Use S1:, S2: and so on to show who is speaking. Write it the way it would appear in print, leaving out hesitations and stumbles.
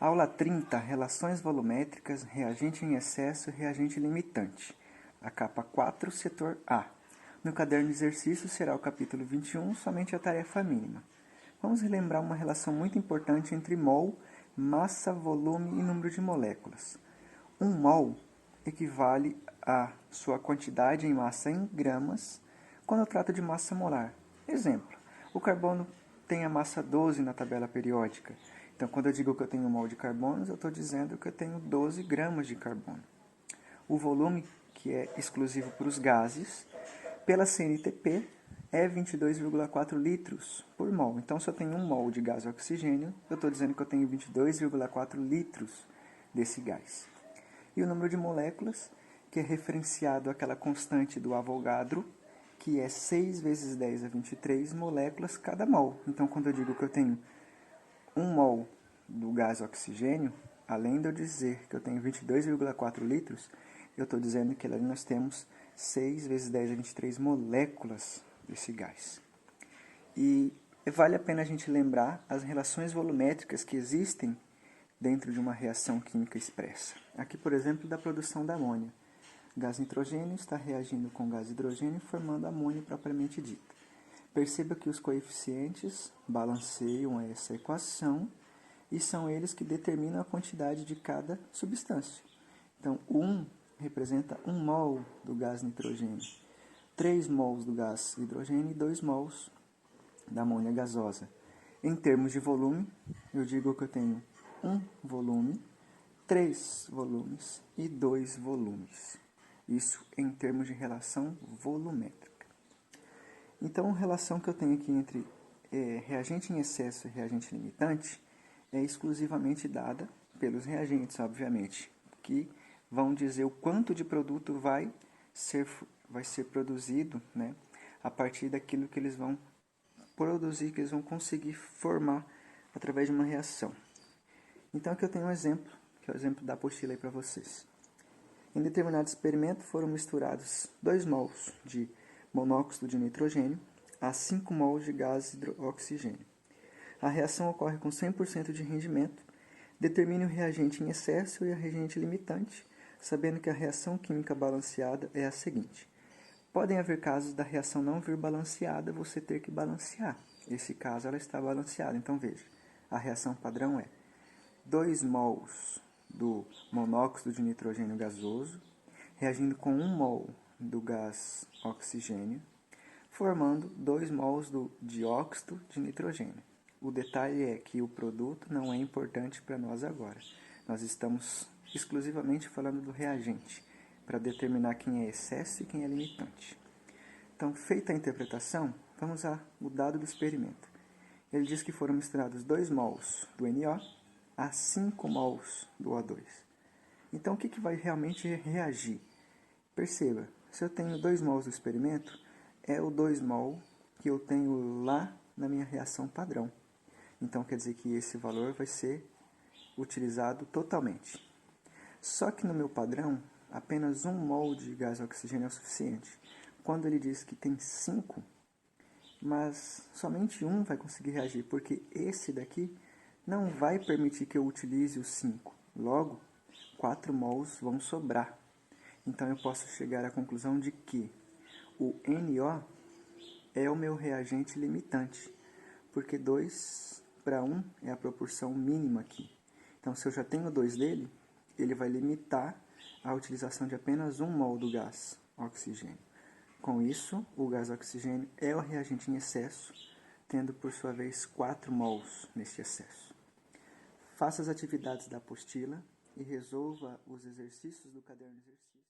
S1: Aula 30, Relações volumétricas, reagente em excesso e reagente limitante. A capa 4, setor A. No caderno de exercício será o capítulo 21, somente a tarefa mínima. Vamos relembrar uma relação muito importante entre mol, massa, volume e número de moléculas. 1 mol equivale à sua quantidade em massa em gramas, quando eu trato de massa molar. Exemplo, o carbono tem a massa 12 na tabela periódica. Então, quando eu digo que eu tenho 1 mol de carbono, eu estou dizendo que eu tenho 12 gramas de carbono. O volume, que é exclusivo para os gases, pela CNTP, é 22,4 litros por mol. Então, se eu tenho 1 mol de gás oxigênio, eu estou dizendo que eu tenho 22,4 litros desse gás. E o número de moléculas, que é referenciado àquela constante do Avogadro, que é 6 vezes 10 a 23 moléculas cada mol. Então, quando eu digo que eu tenho 1 mol do gás oxigênio, além de eu dizer que eu tenho 22,4 litros, eu estou dizendo que ali nós temos 6 vezes 10 a 23 moléculas desse gás. E vale a pena a gente lembrar as relações volumétricas que existem dentro de uma reação química expressa. Aqui, por exemplo, da produção da amônia. Gás nitrogênio está reagindo com gás hidrogênio, formando amônia propriamente dita. Perceba que os coeficientes balanceiam essa equação e são eles que determinam a quantidade de cada substância. Então, 1 representa 1 mol do gás nitrogênio, 3 mols do gás hidrogênio e 2 mols da amônia gasosa. Em termos de volume, eu digo que eu tenho 1 volume, 3 volumes e 2 volumes. Isso em termos de relação volumétrica. Então, a relação que eu tenho aqui entre reagente em excesso e reagente limitante é exclusivamente dada pelos reagentes, obviamente, que vão dizer o quanto de produto vai ser produzido, né, a partir daquilo que eles vão produzir, que eles vão conseguir formar através de uma reação. Então, aqui eu tenho um exemplo, que é o exemplo da apostila aí para vocês. Em determinado experimento foram misturados 2 mols de monóxido de nitrogênio a 5 mols de gás oxigênio. A reação ocorre com 100% de rendimento. Determine o reagente em excesso e o reagente limitante, sabendo que a reação química balanceada é a seguinte. Podem haver casos da reação não vir balanceada, você ter que balancear. Nesse caso, ela está balanceada. Então, veja, a reação padrão é 2 mols do monóxido de nitrogênio gasoso, reagindo com 1 mol do gás oxigênio, formando 2 mols do dióxido de nitrogênio. O detalhe é que o produto não é importante para nós agora. Nós estamos exclusivamente falando do reagente, para determinar quem é excesso e quem é limitante. Então, feita a interpretação, vamos ao dado do experimento. Ele diz que foram misturados 2 mols do NO a 5 mols do O2. Então, o que vai realmente reagir? Perceba, se eu tenho 2 mols do experimento, é o 2 mol que eu tenho lá na minha reação padrão. Então, quer dizer que esse valor vai ser utilizado totalmente. Só que no meu padrão, apenas 1 mol de gás oxigênio é o suficiente. Quando ele diz que tem 5, mas somente 1 vai conseguir reagir, porque esse daqui não vai permitir que eu utilize os 5. Logo, 4 mols vão sobrar. Então, eu posso chegar à conclusão de que o NO é o meu reagente limitante, porque 2 para 1 é a proporção mínima aqui. Então, se eu já tenho 2 dele, ele vai limitar a utilização de apenas 1 mol do gás oxigênio. Com isso, o gás oxigênio é o reagente em excesso, tendo por sua vez 4 mols neste excesso. Faça as atividades da apostila e resolva os exercícios do caderno de exercício.